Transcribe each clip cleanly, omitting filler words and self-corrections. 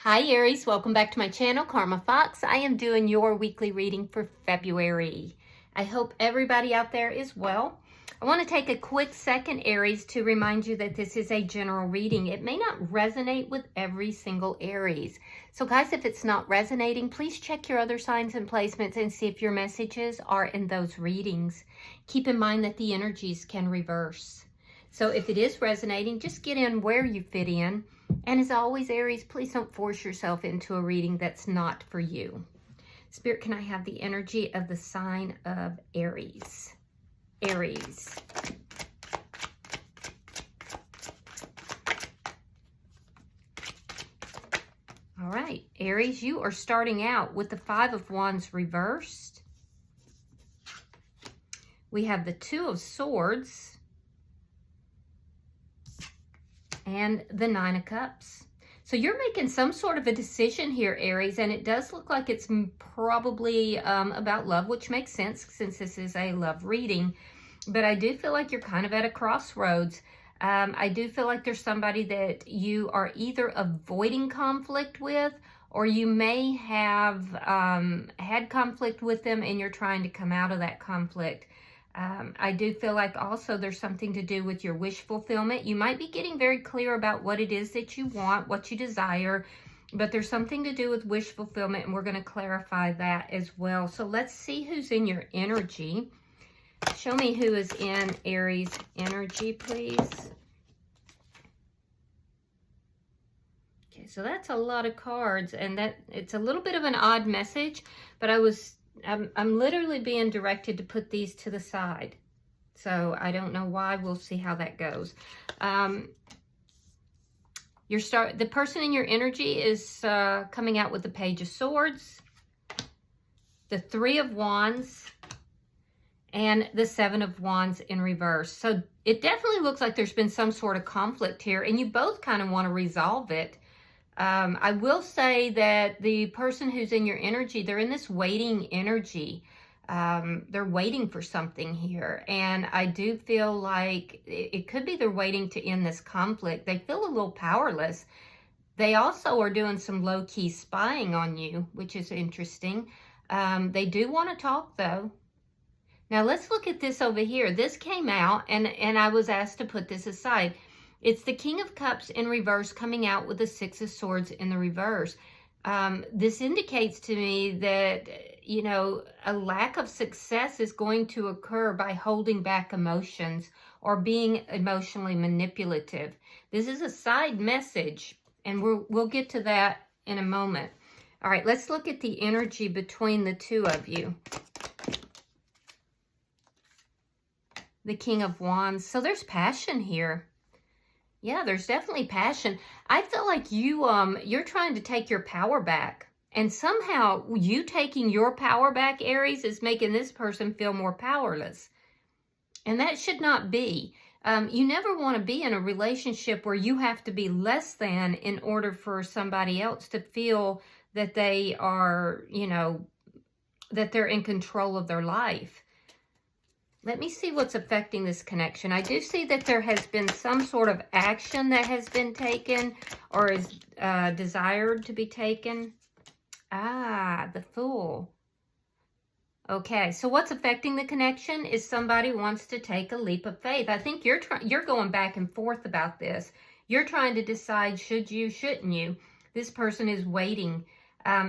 Hi Aries, welcome back to my channel, Karma Fox. I am doing your weekly reading for February. I hope everybody out there is well. I want to take a quick second, Aries, to remind you that this is a general reading. It may not resonate with every single Aries. So guys, if it's not resonating, please check your other signs and placements and see if your messages are in those readings. Keep in mind that the energies can reverse. So if it is resonating, just get in where you fit in. And as always, Aries, please don't force yourself into a reading that's not for you. Spirit, can I have the energy of the sign of Aries? Aries. All right, Aries, you are starting out with the Five of Wands reversed. We have the Two of Swords and the Nine of Cups. So you're making some sort of a decision here, Aries, and it does look like it's probably about love, which makes sense since this is a love reading. But I do feel like you're kind of at a crossroads. I do feel like there's somebody that you are either avoiding conflict with, or you may have had conflict with them and you're trying to come out of that conflict. I do feel like also there's something to do with your wish fulfillment. You might be getting very clear about what it is that you want, what you desire, but there's something to do with wish fulfillment, and we're going to clarify that as well. So let's see who's in your energy. Show me who is in Aries energy, please. Okay, so that's a lot of cards, and that it's a little bit of an odd message, but I'm literally being directed to put these to the side. So I don't know why. We'll see how that goes. The person in your energy is coming out with the Page of Swords, the Three of Wands, and the Seven of Wands in reverse. So it definitely looks like there's been some sort of conflict here, and you both kind of want to resolve it. I will say that the person who's in your energy, they're in this waiting energy. They're waiting for something here. And I do feel like it could be they're waiting to end this conflict. They feel a little powerless. They also are doing some low-key spying on you, which is interesting. They do want to talk, though. Now, let's look at this over here. This came out, and I was asked to put this aside. It's the King of Cups in reverse coming out with the Six of Swords in the reverse. This indicates to me that, you know, a lack of success is going to occur by holding back emotions or being emotionally manipulative. This is a side message, and we'll get to that in a moment. All right, let's look at the energy between the two of you. The King of Wands. So there's passion here. Yeah, there's definitely passion. I feel like you're trying to take your power back. And somehow you taking your power back, Aries, is making this person feel more powerless. And that should not be. You never want to be in a relationship where you have to be less than in order for somebody else to feel that they are, you know, that they're in control of their life. Let me see what's affecting this connection. I do see that there has been some sort of action that has been taken or is desired to be taken. Ah, the Fool. Okay, so what's affecting the connection is somebody wants to take a leap of faith. I think you're going back and forth about this. You're trying to decide, should you, shouldn't you? This person is waiting.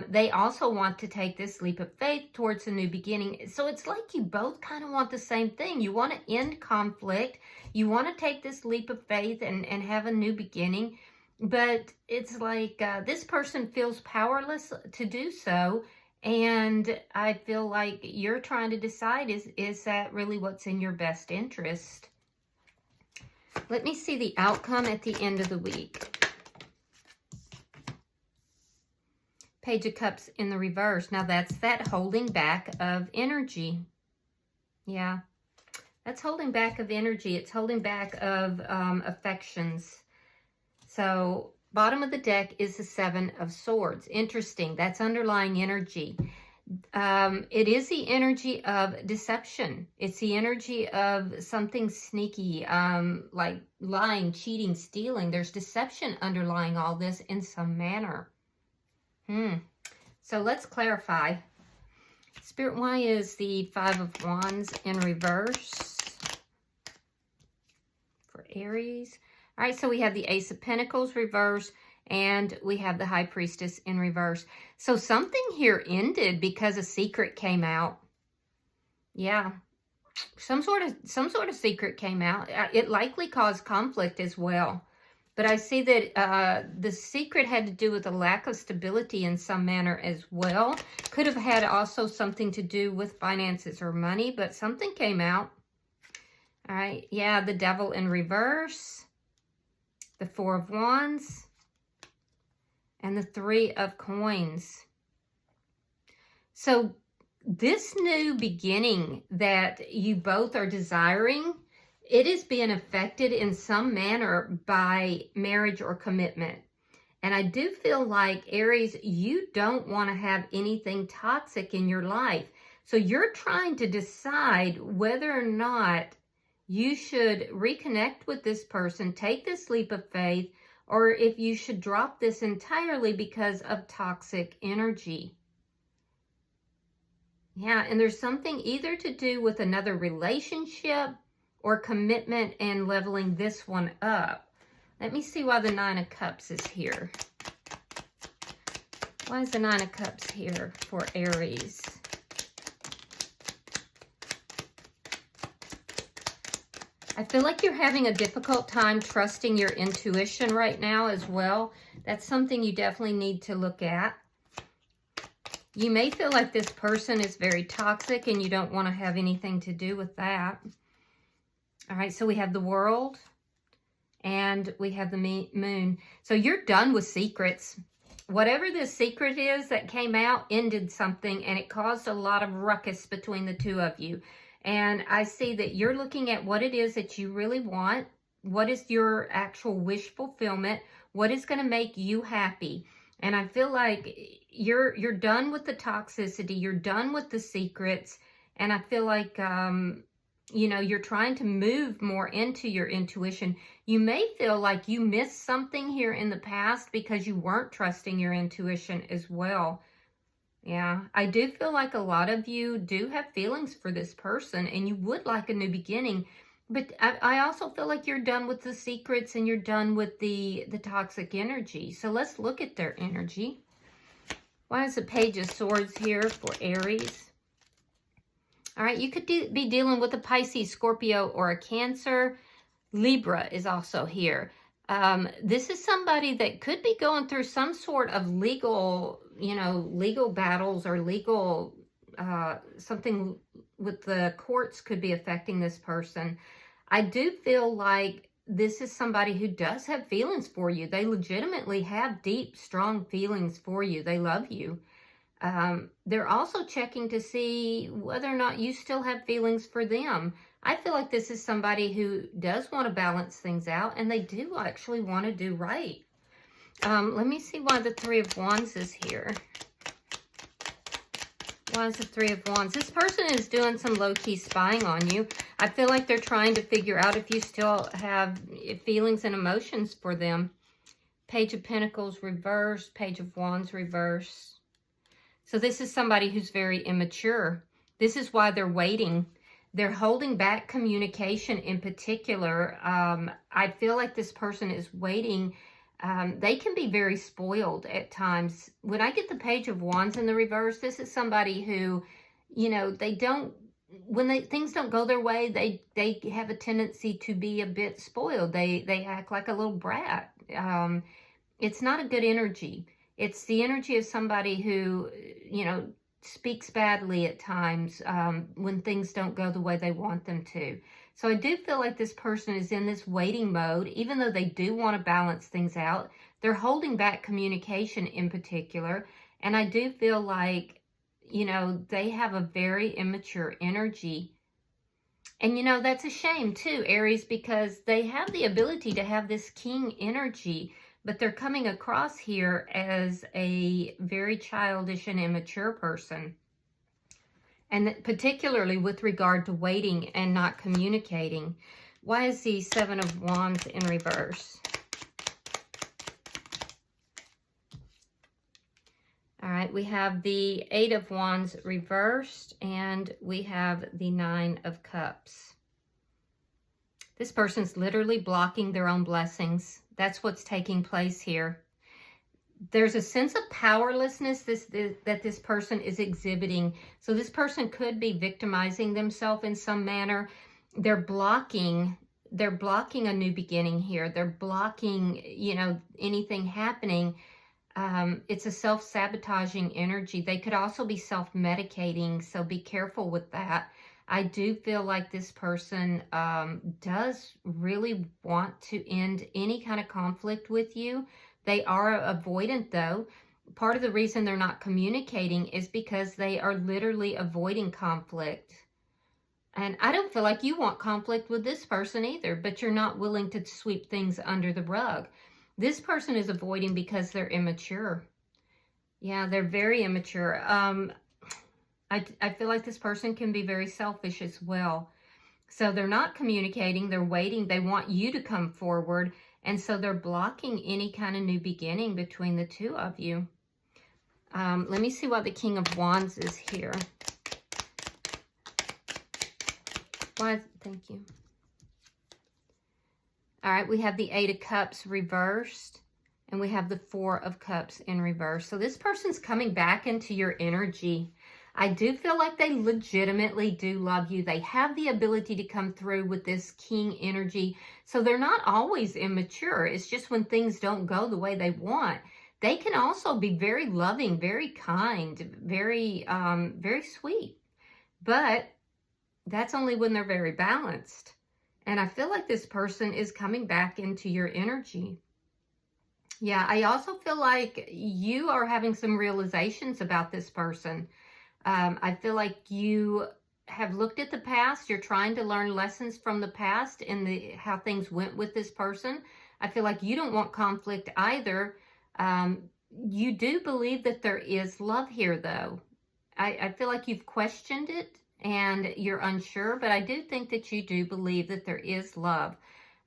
They also want to take this leap of faith towards a new beginning. So it's like you both kind of want the same thing. You want to end conflict. You want to take this leap of faith and have a new beginning. But it's like this person feels powerless to do so. And I feel like you're trying to decide, is that really what's in your best interest? Let me see the outcome at the end of the week. Page of Cups in the reverse. Now that's that holding back of energy. Yeah, that's holding back of energy. It's holding back of affections. So bottom of the deck is the Seven of Swords. Interesting. That's underlying energy. It is the energy of deception. It's the energy of something sneaky, like lying, cheating, stealing. There's deception underlying all this in some manner. So let's clarify. Spirit, why is the Five of Wands in reverse for Aries? All right, so we have the Ace of Pentacles reverse, and we have the High Priestess in reverse. So something here ended because a secret came out. Yeah, some sort of secret came out. It likely caused conflict as well. But I see that the secret had to do with a lack of stability in some manner as well. Could have had also something to do with finances or money, but something came out. All right, yeah, the Devil in reverse, the Four of Wands, and the Three of Coins. So this new beginning that you both are desiring, it is being affected in some manner by marriage or commitment. And I do feel like, Aries, you don't want to have anything toxic in your life. So you're trying to decide whether or not you should reconnect with this person, take this leap of faith, or if you should drop this entirely because of toxic energy. Yeah, and there's something either to do with another relationship or commitment and leveling this one up. Let me see why the Nine of Cups is here. Why is the Nine of Cups here for Aries? I feel like you're having a difficult time trusting your intuition right now as well. That's something you definitely need to look at. You may feel like this person is very toxic and you don't want to have anything to do with that. All right, so we have the World and we have the Moon. So you're done with secrets. Whatever this secret is that came out ended something, and it caused a lot of ruckus between the two of you. And I see that you're looking at what it is that you really want. What is your actual wish fulfillment? What is going to make you happy? And I feel like you're done with the toxicity. You're done with the secrets. And I feel like, you know, you're trying to move more into your intuition. You may feel like you missed something here in the past because you weren't trusting your intuition as well. Yeah, I do feel like a lot of you do have feelings for this person and you would like a new beginning. But I also feel like you're done with the secrets and you're done with the toxic energy. So let's look at their energy. Why is the Page of Swords here for Aries? All right, you could be dealing with a Pisces, Scorpio, or a Cancer. Libra is also here. This is somebody that could be going through some sort of legal, you know, legal battles or legal, something with the courts could be affecting this person. I do feel like this is somebody who does have feelings for you. They legitimately have deep, strong feelings for you. They love you. They're also checking to see whether or not you still have feelings for them. I feel like this is somebody who does want to balance things out, and they do actually want to do right. Let me see why the Three of Wands is here. Why is the Three of Wands? This person is doing some low-key spying on you. I feel like they're trying to figure out if you still have feelings and emotions for them. Page of Pentacles reverse, Page of Wands reverse. So this is somebody who's very immature. This is why they're waiting. They're holding back communication in particular. I feel like this person is waiting. They can be very spoiled at times. When I get the Page of Wands in the reverse, this is somebody who, you know, they don't, when things don't go their way, they have a tendency to be a bit spoiled. They act like a little brat. It's not a good energy. It's the energy of somebody who, you know, speaks badly at times when things don't go the way they want them to. So I do feel like this person is in this waiting mode, even though they do want to balance things out. They're holding back communication in particular. And I do feel like, you know, they have a very immature energy. And, you know, that's a shame too, Aries, because they have the ability to have this king energy, but they're coming across here as a very childish and immature person. And particularly with regard to waiting and not communicating. Why is the Seven of Wands in reverse? right, we have the 8 of Wands reversed, and we have the 9 of Cups. This person's literally blocking their own blessings. That's what's taking place here. There's a sense of powerlessness that this person is exhibiting. So this person could be victimizing themselves in some manner. They're blocking a new beginning here. They're blocking, you know, anything happening. It's a self-sabotaging energy. They could also be self-medicating, so be careful with that. I do feel like this person does really want to end any kind of conflict with you. They are avoidant, though. Part of the reason they're not communicating is because they are literally avoiding conflict. And I don't feel like you want conflict with this person either, but you're not willing to sweep things under the rug. This person is avoiding because they're immature. Yeah, they're very immature. I feel like this person can be very selfish as well. So they're not communicating, they're waiting, they want you to come forward, and so they're blocking any kind of new beginning between the two of you. Let me see what the King of Wands is here. Why? Thank you. All right, we have the 8 of Cups reversed, and we have the 4 of Cups in reverse. So this person's coming back into your energy. I do feel like they legitimately do love you. They have the ability to come through with this King energy. So they're not always immature. It's just when things don't go the way they want. They can also be very loving, very kind, very sweet. But that's only when they're very balanced. And I feel like this person is coming back into your energy. Yeah, I also feel like you are having some realizations about this person. I feel like you have looked at the past. You're trying to learn lessons from the past and how things went with this person. I feel like you don't want conflict either. You do believe that there is love here, though. I feel like you've questioned it and you're unsure, but I do think that you do believe that there is love.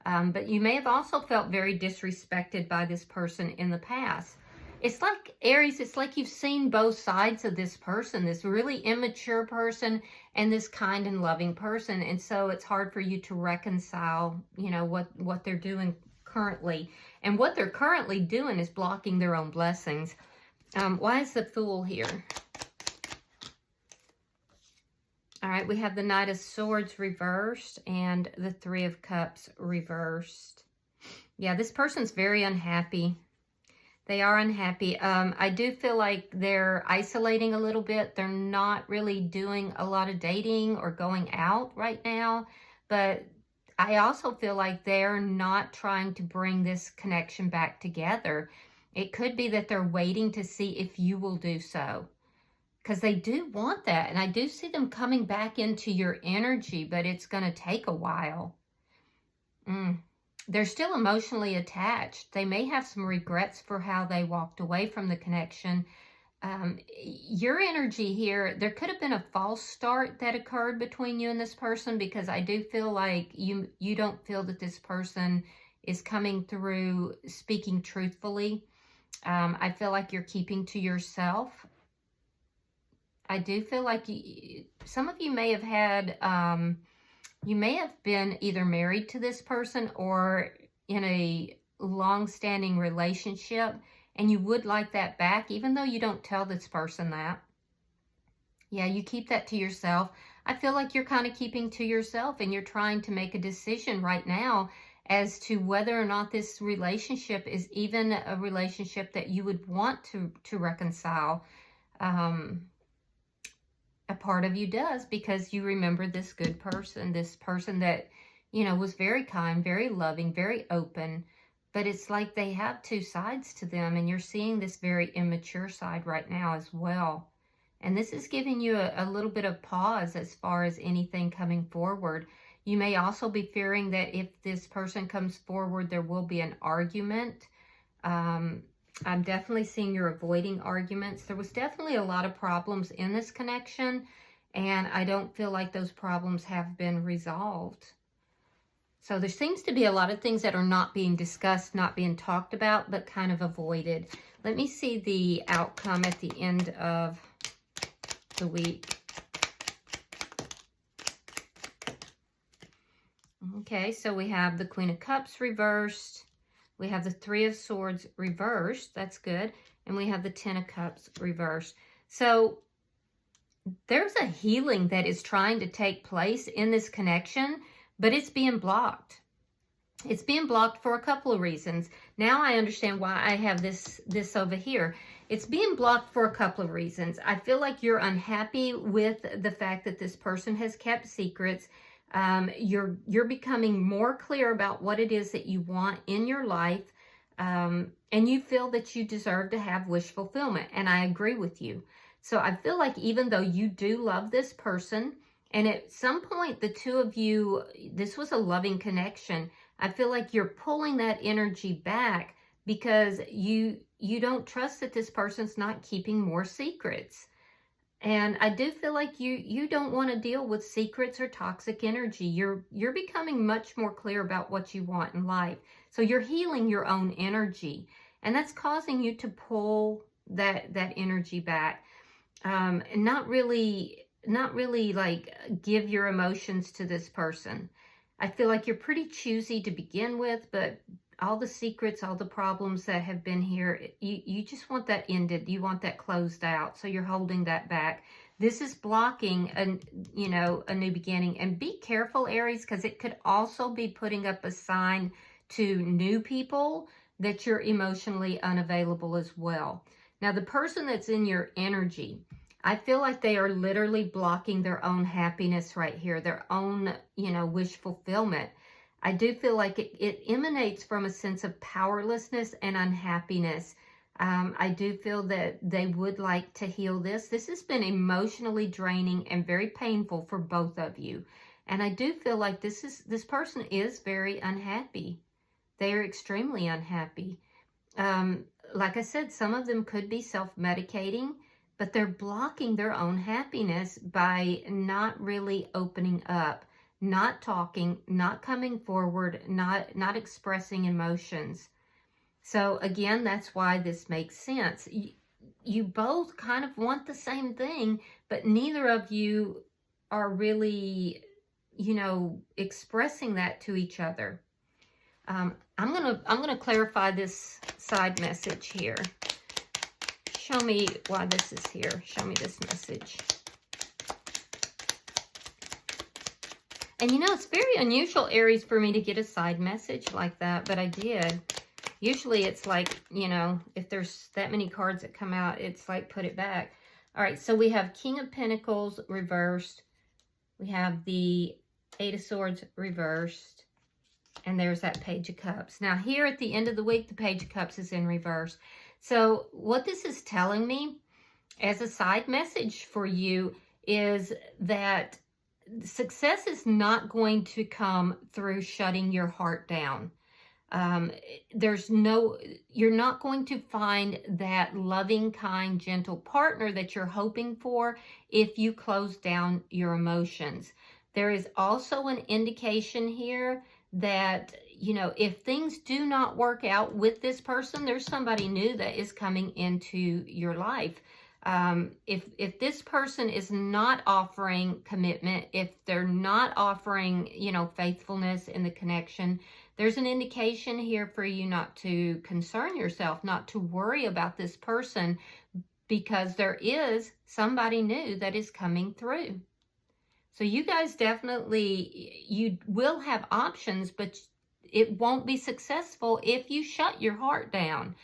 But you may have also felt very disrespected by this person in the past. It's like, Aries, it's like you've seen both sides of this person, this really immature person and this kind and loving person. And so it's hard for you to reconcile, you know, what they're doing currently. And what they're currently doing is blocking their own blessings. Why is the Fool here? All right, we have the Knight of Swords reversed and the 3 of Cups reversed. Yeah, this person's very unhappy. They are unhappy. I do feel like they're isolating a little bit. They're not really doing a lot of dating or going out right now. But I also feel like they're not trying to bring this connection back together. It could be that they're waiting to see if you will do so. Because they do want that. And I do see them coming back into your energy, but it's going to take a while. They're still emotionally attached. They may have some regrets for how they walked away from the connection. Your energy here, there could have been a false start that occurred between you and this person, because I do feel like you don't feel that this person is coming through speaking truthfully. I feel like you're keeping to yourself. I do feel like some of you may have had... you may have been either married to this person or in a long-standing relationship, and you would like that back, even though you don't tell this person that. Yeah, you keep that to yourself. I feel like you're kind of keeping to yourself, and you're trying to make a decision right now as to whether or not this relationship is even a relationship that you would want to reconcile. A part of you does, because you remember this good person, this person that, you know, was very kind, very loving, very open. But it's like they have two sides to them, and you're seeing this very immature side right now as well. And this is giving you a little bit of pause as far as anything coming forward. You may also be fearing that if this person comes forward, there will be an argument. I'm definitely seeing you're avoiding arguments. There was definitely a lot of problems in this connection, and I don't feel like those problems have been resolved. So there seems to be a lot of things that are not being discussed, not being talked about, but kind of avoided. Let me see the outcome at the end of the week. Okay, so we have the Queen of Cups reversed. We have the Three of Swords reversed. That's good. And we have the Ten of Cups reversed. So there's a healing that is trying to take place in this connection, but it's being blocked. It's being blocked for a couple of reasons. Now I understand why I have this over here. It's being blocked for a couple of reasons. I feel like you're unhappy with the fact that this person has kept secrets. You're becoming more clear about what it is that you want in your life. And you feel that you deserve to have wish fulfillment. And I agree with you. So I feel like even though you do love this person, and at some point the two of you, this was a loving connection, I feel like you're pulling that energy back because you don't trust that this person's not keeping more secrets. And I do feel like you don't want to deal with secrets or toxic energy. You're becoming much more clear about what you want in life. So you're healing your own energy. And that's causing you to pull that energy back. And not really like give your emotions to this person. I feel like you're pretty choosy to begin with, but all the secrets, all the problems that have been here, you just want that ended. You want that closed out. So you're holding that back. This is blocking a new beginning. And be careful, Aries, because it could also be putting up a sign to new people that you're emotionally unavailable as well. Now, the person that's in your energy, I feel like they are literally blocking their own happiness right here, their own, wish fulfillment. I do feel like it emanates from a sense of powerlessness and unhappiness. I do feel that they would like to heal this. This has been emotionally draining and very painful for both of you. And I do feel like this person is very unhappy. They are extremely unhappy. Like I said, some of them could be self-medicating, but they're blocking their own happiness by not really opening up, not talking, not coming forward, not expressing emotions. So again, that's why this makes sense. You both kind of want the same thing, but neither of you are really, expressing that to each other. I'm gonna clarify this side message here. Show me why this is here. Show me this message. And it's very unusual, Aries, for me to get a side message like that, but I did. Usually it's like, if there's that many cards that come out, it's like put it back. All right, so we have King of Pentacles reversed. We have the Eight of Swords reversed. And there's that Page of Cups. Now here at the end of the week, the Page of Cups is in reverse. So what this is telling me as a side message for you is that success is not going to come through shutting your heart down. You're not going to find that loving, kind, gentle partner that you're hoping for if you close down your emotions. There is also an indication here that, if things do not work out with this person, there's somebody new that is coming into your life. If this person is not offering commitment, if they're not offering, faithfulness in the connection, there's an indication here for you not to concern yourself, not to worry about this person, because there is somebody new that is coming through. So you guys definitely, you will have options, but it won't be successful if you shut your heart down.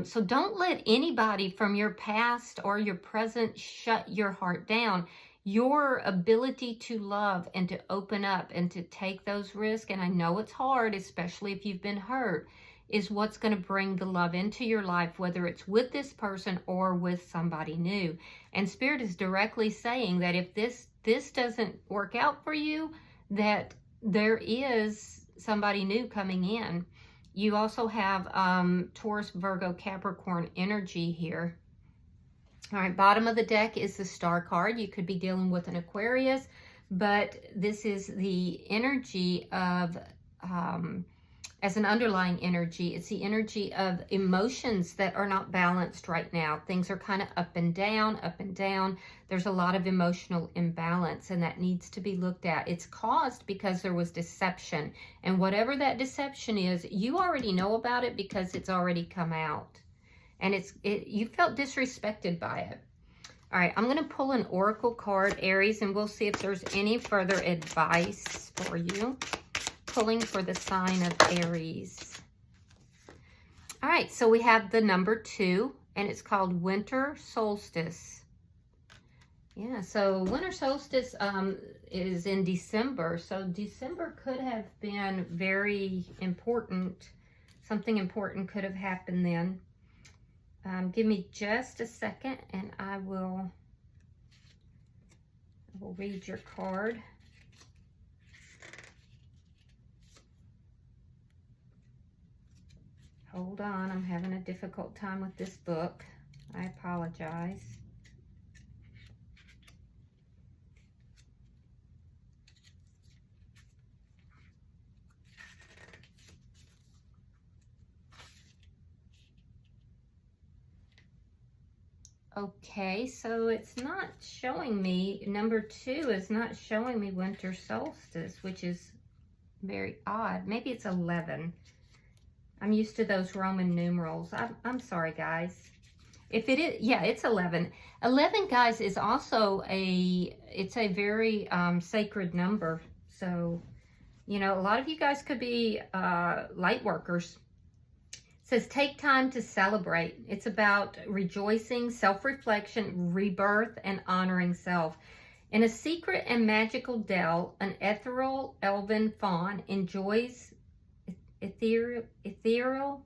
So don't let anybody from your past or your present shut your heart down. Your ability to love and to open up and to take those risks, and I know it's hard, especially if you've been hurt, is what's going to bring the love into your life, whether it's with this person or with somebody new. And Spirit is directly saying that if this doesn't work out for you, that there is somebody new coming in. You also have Taurus, Virgo, Capricorn energy here. All right, bottom of the deck is the Star card. You could be dealing with an Aquarius, but this is the energy of as an underlying energy. It's the energy of emotions that are not balanced right now. Things are kind of up and down, up and down. There's a lot of emotional imbalance, and that needs to be looked at. It's caused because there was deception. And whatever that deception is, you already know about it because it's already come out. And you felt disrespected by it. All right, I'm going to pull an oracle card, Aries, and we'll see if there's any further advice for you. Pulling for the sign of Aries. All right, so we have the number 2, and it's called Winter Solstice. Yeah, so winter solstice is in December, so December could have been very important. Something important could have happened then. Give me just a second, and I will read your card. Hold on, I'm having a difficult time with this book. I apologize. Okay, so it's not showing me, number 2 is not showing me winter solstice, which is very odd. Maybe it's 11. I'm used to those Roman numerals. I'm sorry, guys. If it is, yeah, it's 11. 11, guys, is also it's a very sacred number. So, you know, a lot of you guys could be light workers. It says, take time to celebrate. It's about rejoicing, self-reflection, rebirth, and honoring self. In a secret and magical dell, an ethereal elven fawn enjoys Ethereal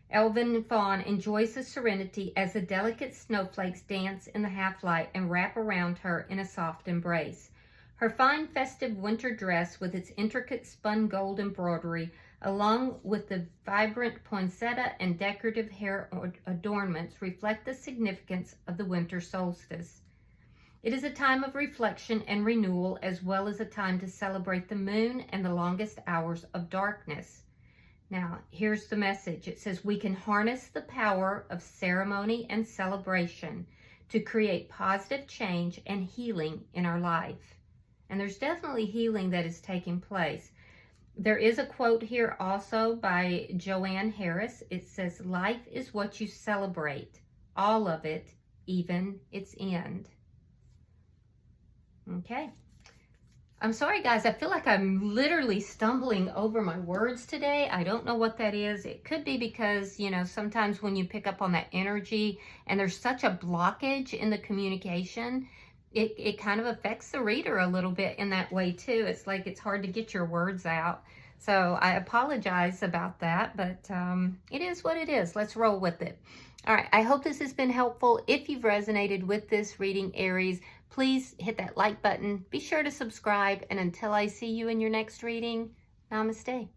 elven fawn enjoys the serenity as the delicate snowflakes dance in the half-light and wrap around her in a soft embrace. Her fine festive winter dress with its intricate spun gold embroidery, along with the vibrant poinsettia and decorative hair adornments, reflect the significance of the winter solstice. It is a time of reflection and renewal, as well as a time to celebrate the moon and the longest hours of darkness. Now, here's the message. It says, we can harness the power of ceremony and celebration to create positive change and healing in our life. And there's definitely healing that is taking place. There is a quote here also by Joanne Harris. It says, life is what you celebrate, all of it, even its end. Okay. I'm sorry, guys. I feel like I'm literally stumbling over my words today. I don't know what that is. It could be because, you know, sometimes when you pick up on that energy and there's such a blockage in the communication, it kind of affects the reader a little bit in that way too. It's like it's hard to get your words out. So I apologize about that, but it is what it is. Let's roll with it. All right. I hope this has been helpful. If you've resonated with this reading, Aries, please hit that like button. Be sure to subscribe. And until I see you in your next reading, namaste.